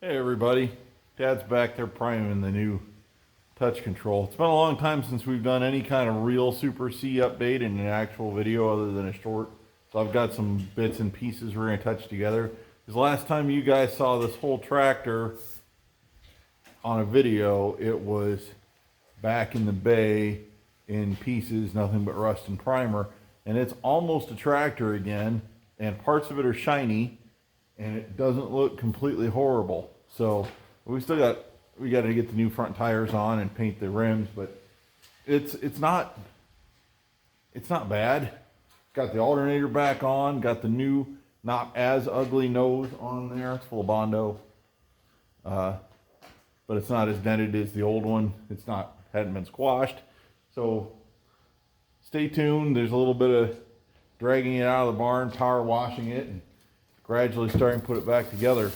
Hey everybody, Dad's back there priming the new touch control. It's been a long time since we've done any kind of real Super C update in an actual video other than a short. So I've got some bits and pieces we're going to touch together. Because last time you guys saw this whole tractor on a video, it was back in the bay in pieces, nothing but rust and primer. And it's almost a tractor again, and parts of it are shiny, and it doesn't look completely horrible. So we got to get the new front tires on and paint the rims, but it's not bad. Got the alternator back on, got the new not as ugly nose on there. It's full of Bondo, but it's not as dented as the old one. Hadn't been squashed. So stay tuned. There's a little bit of dragging it out of the barn, power washing it, and gradually starting to put it back together.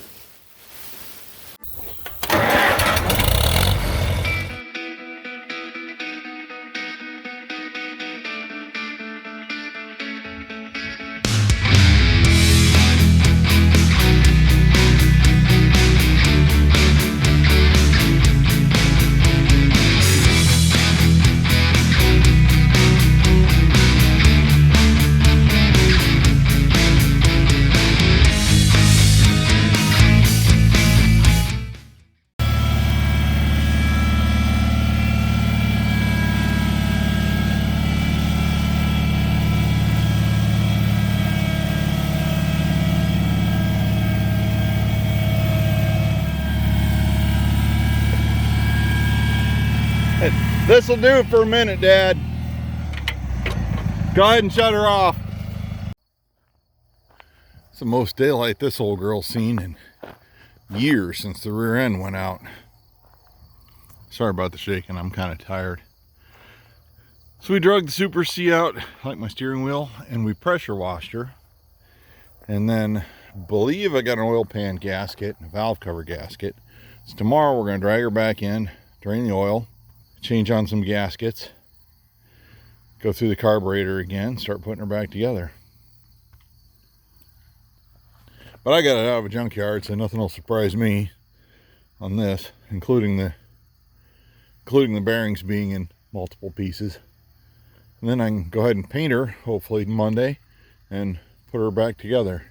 This'll do it for a minute, Dad. Go ahead and shut her off. It's the most daylight this old girl's seen in years since the rear end went out. Sorry about the shaking, I'm kind of tired. So we drug the Super C out like my steering wheel, and we pressure washed her. And then believe I got an oil pan gasket and a valve cover gasket. So tomorrow we're going to drag her back in, drain the oil, change on some gaskets, go through the carburetor again, start putting her back together. But I got it out of a junkyard, so nothing will surprise me on this, including the bearings being in multiple pieces. And then I can go ahead and paint her, hopefully Monday, and put her back together.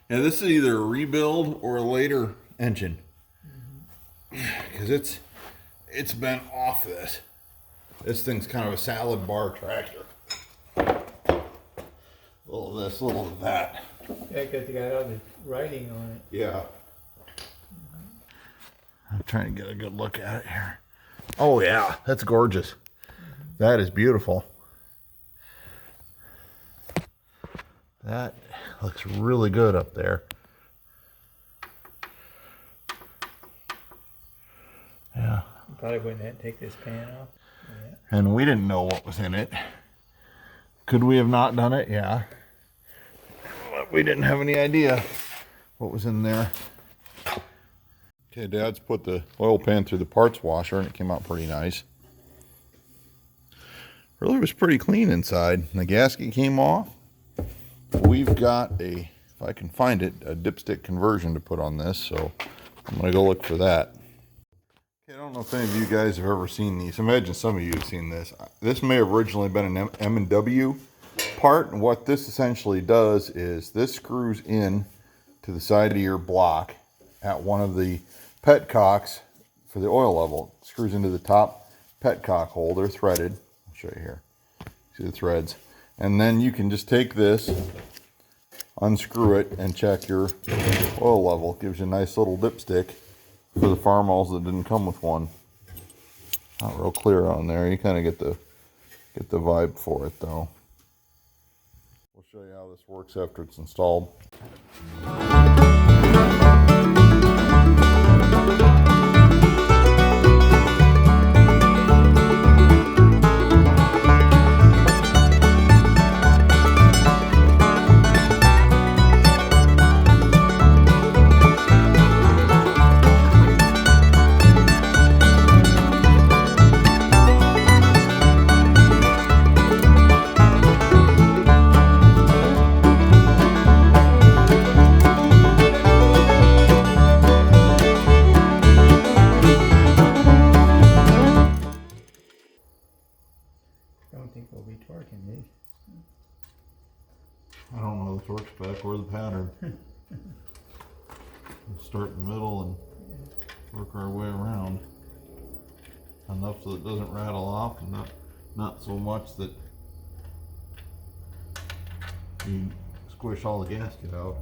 Now this is either a rebuild or a later engine, because it's been off this. This thing's kind of a salad bar tractor. A little of this, a little of that. Yeah, because you got all the writing on it. Yeah. I'm trying to get a good look at it here. Oh yeah, that's gorgeous. That is beautiful. That looks really good up there. Yeah. You probably wouldn't have to take this pan off. Yeah. And we didn't know what was in it. Could we have not done it? Yeah. But we didn't have any idea what was in there. Okay, Dad's put the oil pan through the parts washer and it came out pretty nice. Really was pretty clean inside. The gasket came off. We've got a, if I can find it, a dipstick conversion to put on this, so I'm gonna go look for that. Okay, I don't know if any of you guys have ever seen these. Imagine some of you have seen this. This may have originally been an M&W part, and what this essentially does is this screws in to the side of your block at one of the petcocks for the oil level. It screws into the top petcock hole. They're threaded. I'll show you here. See the threads. And then you can just take this, unscrew it, and check your oil level. It gives you a nice little dipstick for the Farmalls that didn't come with one. Not real clear on there. You kind of get the vibe for it though. We'll show you how this works after it's installed. I don't think we'll be torquing these. I don't know the torque spec or the pattern. We'll start in the middle and work our way around. Enough so it doesn't rattle off, and not so much that you squish all the gasket out.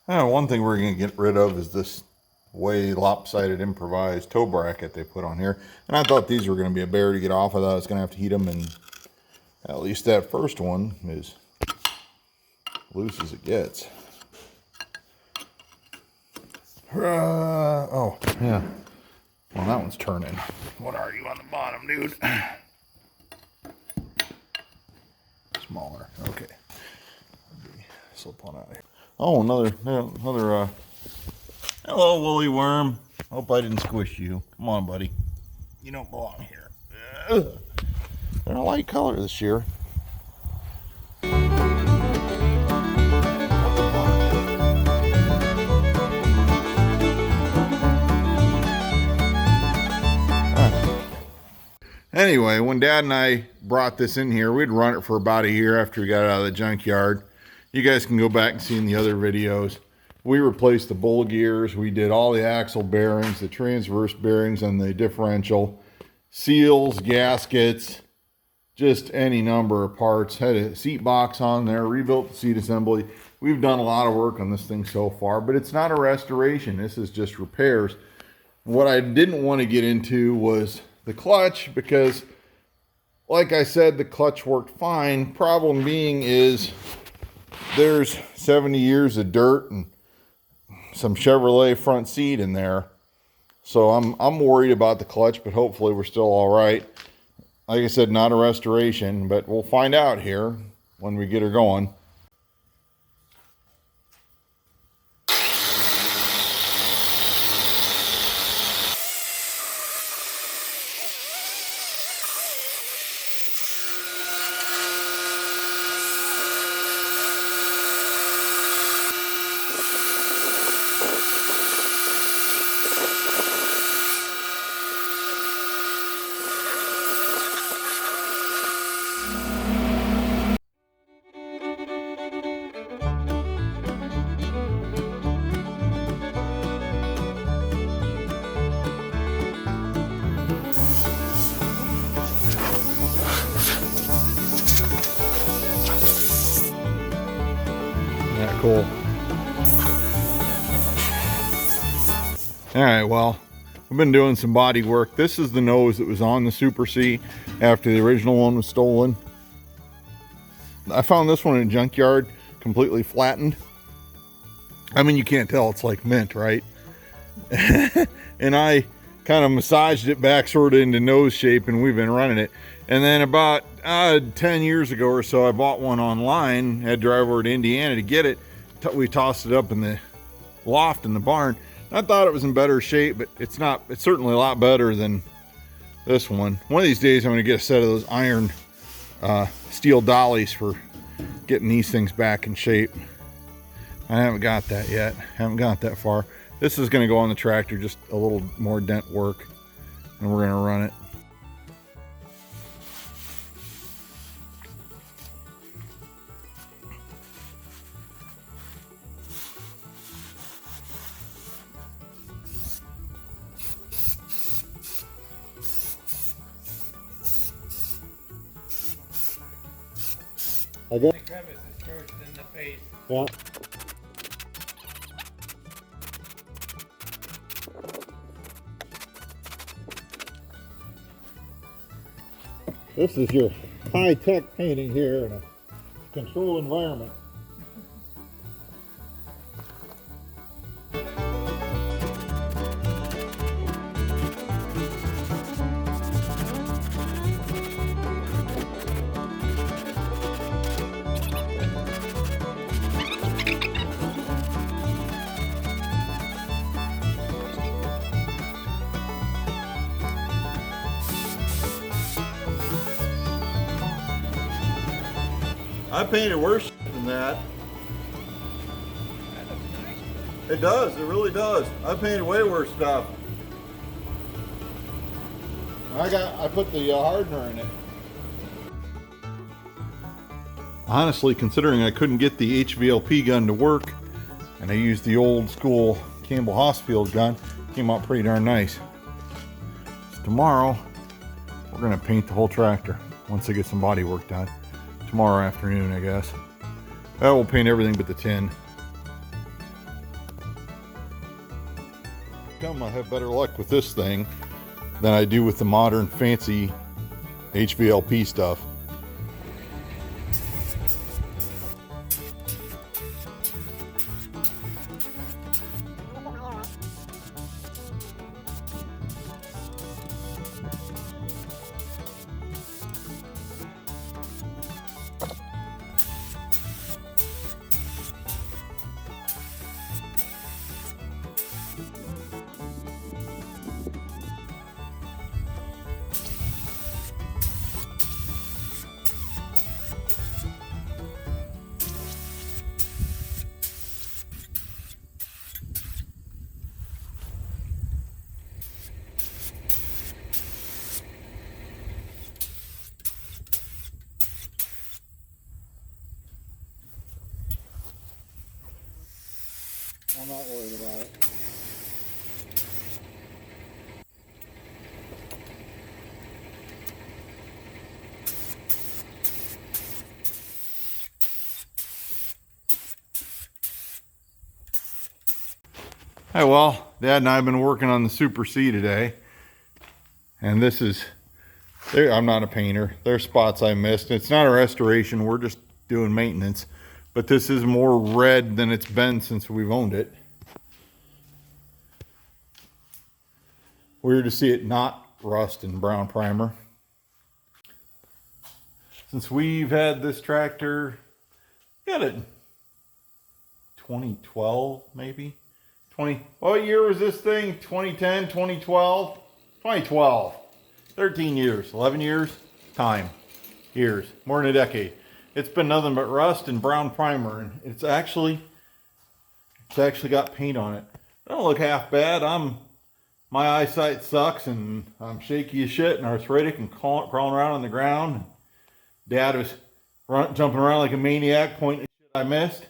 One thing we're going to get rid of is this way lopsided improvised toe bracket they put on here. And I thought these were going to be a bear to get off. I thought I was going to have to heat them, and at least that first one is loose as it gets. Oh, yeah. Well, that one's turning. What are you on the bottom, dude? Smaller. Okay. Slip one out of here. Oh, another, hello, woolly worm. Hope I didn't squish you. Come on, buddy. You don't belong here. Ugh. They're a light color this year. Anyway, when Dad and I brought this in here, we'd run it for about a year after we got it out of the junkyard. You guys can go back and see in the other videos. We replaced the bull gears. We did all the axle bearings, the transverse bearings on the differential, seals, gaskets, just any number of parts. Had a seat box on there, rebuilt the seat assembly. We've done a lot of work on this thing so far, but it's not a restoration. This is just repairs. What I didn't want to get into was the clutch, because like I said, the clutch worked fine. Problem being is there's 70 years of dirt and some Chevrolet front seat in there. So I'm worried about the clutch, but hopefully we're still all right. Like I said, not a restoration, but we'll find out here when we get her going. cool. All right, well, I've been doing some body work. This is the nose that was on the Super C after the original one was stolen. I found this one in a junkyard, completely flattened. I mean, you can't tell, it's like mint, right? And I kind of massaged it back sort of into nose shape, and we've been running it. And then about 10 years ago or so, I bought one online, had to drive over to Indiana to get it. We tossed it up in the loft in the barn. I thought it was in better shape, but it's not. It's certainly a lot better than this one. One of these days I'm going to get a set of those iron steel dollies for getting these things back in shape. I haven't got that yet. Haven't got that far. This is going to go on the tractor, just a little more dent work, and we're going to run it. I got The crevice is first in the face. yeah. This is your high-tech painting here in a controlled environment. I painted worse than that. That looks nice. It does, it really does. I painted way worse stuff. I put the hardener in it. Honestly, considering I couldn't get the HVLP gun to work, and I used the old school Campbell Hossfield gun, came out pretty darn nice. So tomorrow, we're gonna paint the whole tractor once I get some body work done. Tomorrow afternoon, I guess. I will paint everything but the tin. I have better luck with this thing than I do with the modern fancy HVLP stuff. I'm not worried about it. Hey, well, Dad and I have been working on the Super C today, and this is, I'm not a painter. There's spots I missed. It's not a restoration, we're just doing maintenance, but this is more red than it's been since we've owned it. Weird to see it not rust and brown primer. Since we've had this tractor, got it 2012 maybe? What year was this thing? 2010, 2012? 2012. 13 years, 11 years, time, years, more than a decade. It's been nothing but rust and brown primer, and it's actually got paint on it. It don't look half bad. My eyesight sucks, and I'm shaky as shit and arthritic and crawling around on the ground. Dad was jumping around like a maniac, pointing at shit I missed,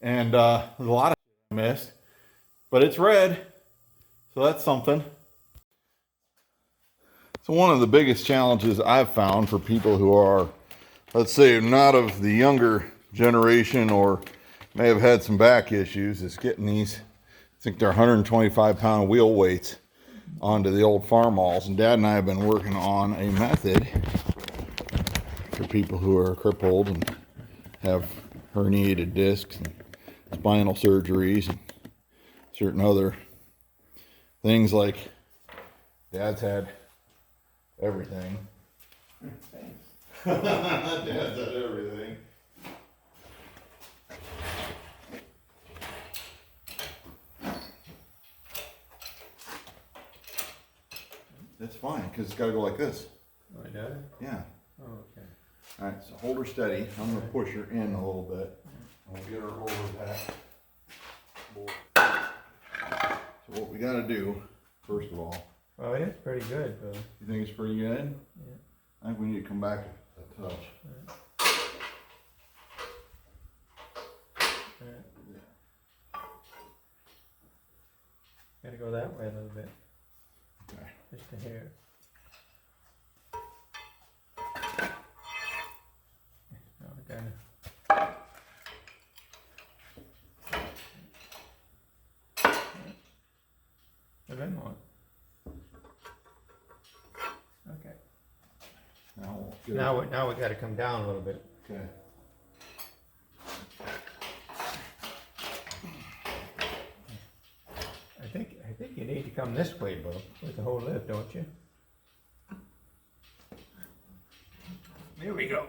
and there's a lot of shit I missed. But it's red, so that's something. So one of the biggest challenges I've found for people who are, let's say, not of the younger generation or may have had some back issues is getting these, I think they're 125-pound wheel weights onto the old Farmalls. And Dad and I have been working on a method for people who are crippled and have herniated discs and spinal surgeries and certain other things. Like Dad's had everything. Dad's had everything. It's fine because it's got to go like this. Oh, it does? Yeah. Oh, okay. All right, so hold her steady. I'm going to push her in a little bit. And we'll get her over that. So what we got to do, first of all. Well, it's pretty good, though. You think it's pretty good? Yeah. I think we need to come back a touch. Gotta go that way a little bit. Okay. Just a hair. Now we gotta. A bit more. Okay. Now we'll get it. Now we gotta come down a little bit. Okay. I think you need to come this way, Bo, with the whole lift, don't you? There we go.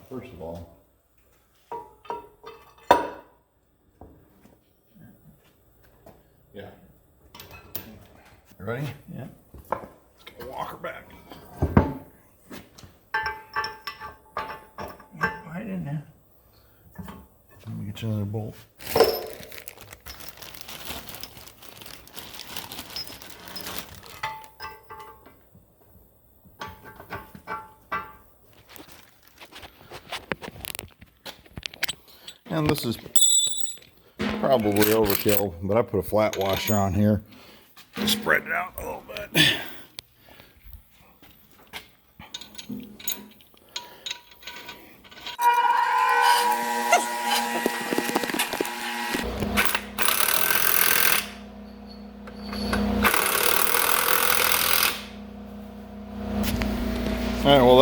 First of all, yeah. You ready? Yeah. Let's go walk her back. Yeah, right in there. Let me get you another bolt. And this is probably overkill, but I put a flat washer on here. Spread it out a little bit. All right, well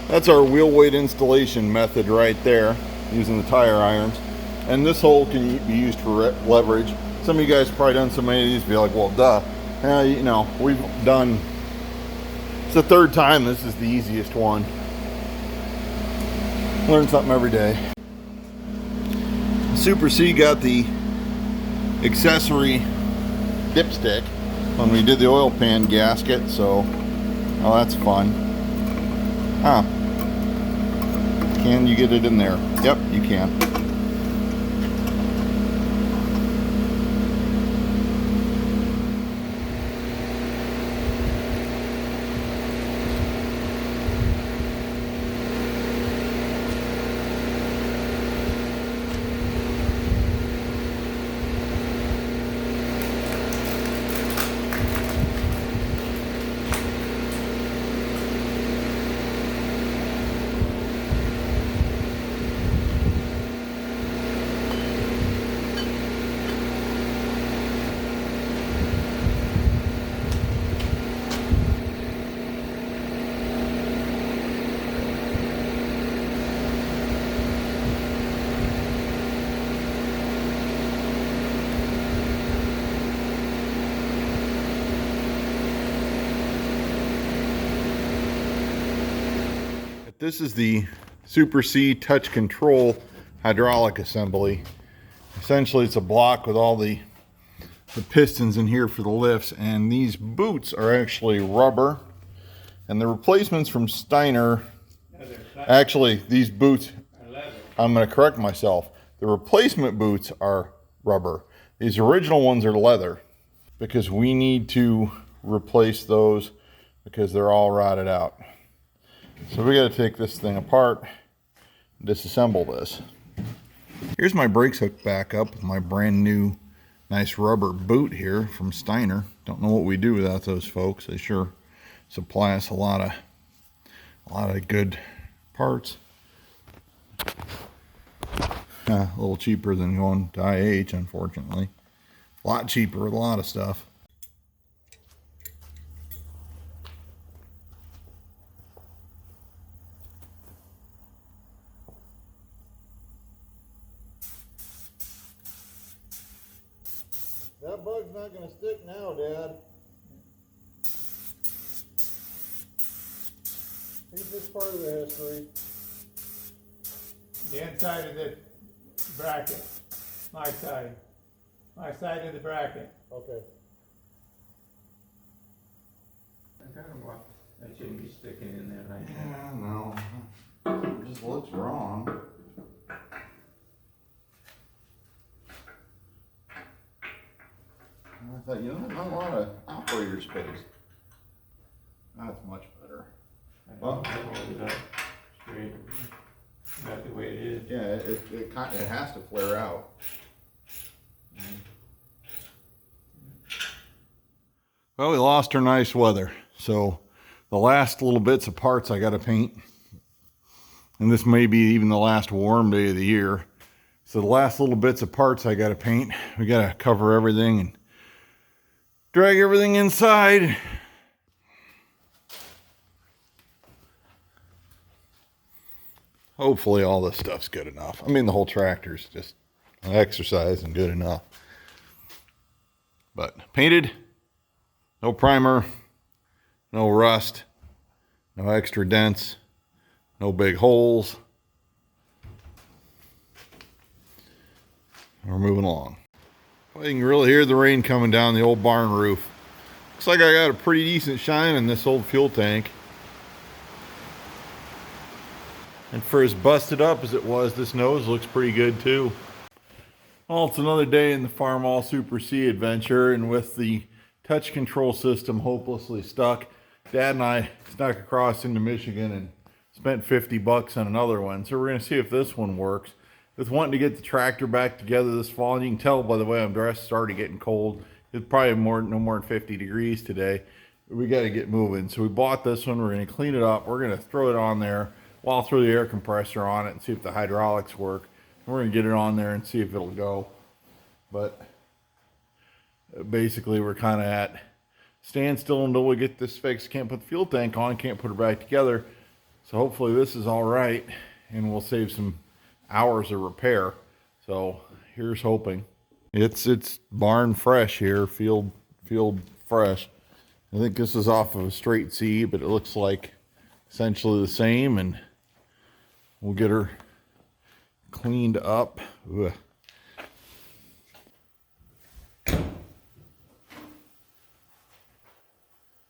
that's our wheel weight installation method right there, using the tire irons. And this hole can be used for leverage. Some of you guys probably done so many of these, be like, well, duh. You know, we've done, it's the third time, this is the easiest one. Learn something every day. Super C got the accessory dipstick when we did the oil pan gasket, so, oh, that's fun. Huh. Can you get it in there? Yep, you can. This is the Super C touch control hydraulic assembly. Essentially, it's a block with all the pistons in here for the lifts, and these boots are actually rubber, and the replacements from Steiner, actually these boots, I'm going to correct myself, the replacement boots are rubber. These original ones are leather, because we need to replace those because they're all rotted out. So we got to take this thing apart, disassemble this. Here's my brakes hooked back up with my brand new nice rubber boot here from Steiner. Don't know what we do without those folks. They sure supply us a lot of good parts. A little cheaper than going to IH, unfortunately. A lot cheaper with a lot of stuff. That bug's not going to stick now, Dad. He's just part of the history. The inside of the bracket, my side of the bracket. Okay. I kind of want, that shouldn't be sticking in there like that. Yeah, no. It just looks wrong. I thought, you know, not a lot of operator space. That's much better. Well, hold it up straight. That's the way it is. Yeah, it has to flare out. Well, we lost our nice weather, so the last little bits of parts I got to paint, and this may be even the last warm day of the year. So the last little bits of parts I got to paint. We got to cover everything and drag everything inside. Hopefully all this stuff's good enough. I mean, the whole tractor's just an exercise and good enough. But painted, no primer, no rust, no extra dents, no big holes. We're moving along. Well, you can really hear the rain coming down the old barn roof. Looks like I got a pretty decent shine in this old fuel tank. And for as busted up as it was, this nose looks pretty good too. Well, it's another day in the Farmall Super C adventure, and with the touch control system hopelessly stuck, Dad and I snuck across into Michigan and spent 50 bucks on another one. So we're going to see if this one works. With wanting to get the tractor back together this fall, and you can tell by the way I'm dressed, it's already getting cold. It's probably no more than 50 degrees today. We got to get moving. So we bought this one. We're going to clean it up. We're going to throw it on there. Well, I'll throw the air compressor on it and see if the hydraulics work. And we're going to get it on there and see if it'll go. But basically we're kind of at standstill until we get this fixed. Can't put the fuel tank on, can't put it back together. So hopefully this is all right and we'll save some hours of repair. So here's hoping. It's barn fresh here, field fresh. I think this is off of a straight C, but it looks like essentially the same, and we'll get her cleaned up. Ugh.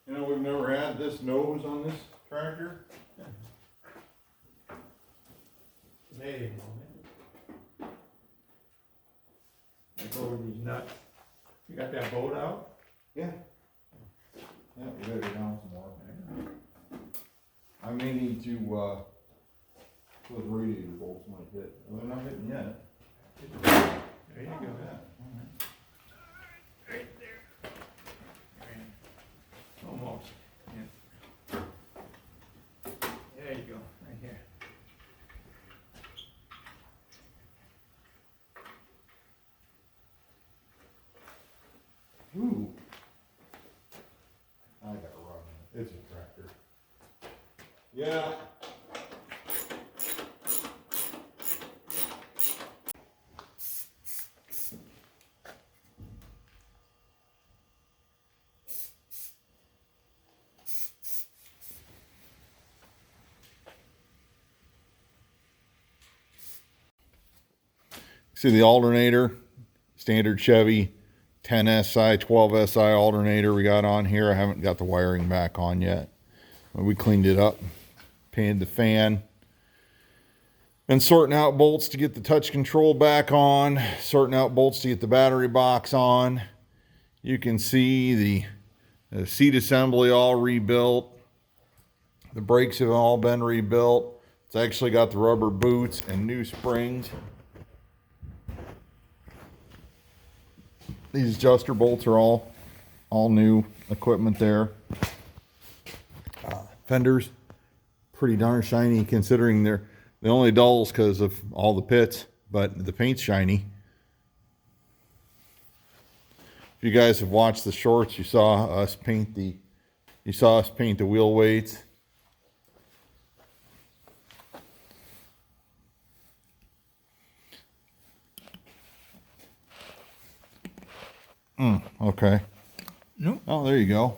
You know, we've never had this nose on this tractor. Amazing, man. Like over these nuts. You got that bolt out? Yeah. Yeah, we gotta go down some more. I may need to, those radiator bolts might hit. Well, they're not hitting yet. There you go. Yeah. Right there. Almost. Yeah. There you go, right here. Ooh. I gotta run. It's a tractor. Yeah. See the alternator, standard Chevy 10 SI, 12 SI alternator we got on here. I haven't got the wiring back on yet. But we cleaned it up, painted the fan. Been sorting out bolts to get the touch control back on, sorting out bolts to get the battery box on. You can see the seat assembly all rebuilt. The brakes have all been rebuilt. It's actually got the rubber boots and new springs. These adjuster bolts are all new equipment there. Fenders, pretty darn shiny considering they're the only dulls because of all the pits but the paint's shiny. If you guys have watched the shorts, you saw us paint the wheel weights. Okay. Nope. Oh, there you go.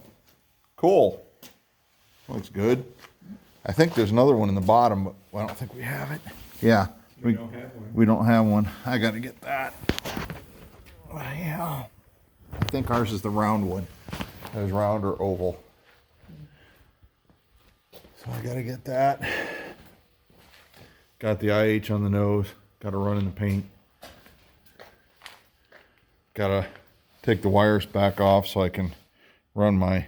Cool. Looks good. I think there's another one in the bottom, but I don't think we have it. Yeah. We don't have one. We don't have one. I got to get that. Yeah. I think ours is the round one. There's round or oval. So I got to get that. Got the IH on the nose. Got to run in the paint. Got to take the wires back off so I can run my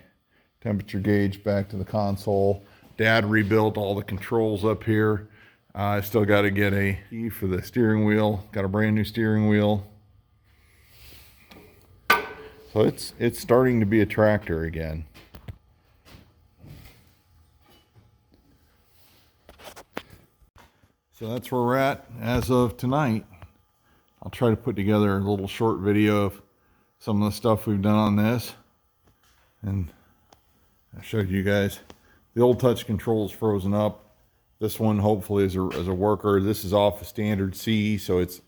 temperature gauge back to the console. Dad rebuilt all the controls up here. I still got to get a key for the steering wheel. Got a brand new steering wheel. So it's starting to be a tractor again. So that's where we're at as of tonight. I'll try to put together a little short video of some of the stuff we've done on this. And I showed you guys. The old touch control is frozen up. This one hopefully is a worker. This is off a standard C, so it's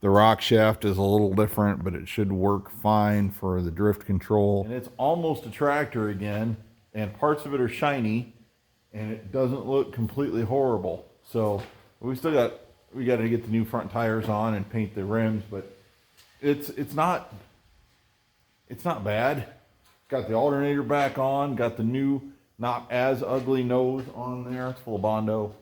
the rock shaft is a little different, but it should work fine for the drift control. And it's almost a tractor again, and parts of it are shiny, and it doesn't look completely horrible. So we got to get the new front tires on and paint the rims, but it's not bad. Got the alternator back on, got the new not as ugly nose on there. It's full of Bondo.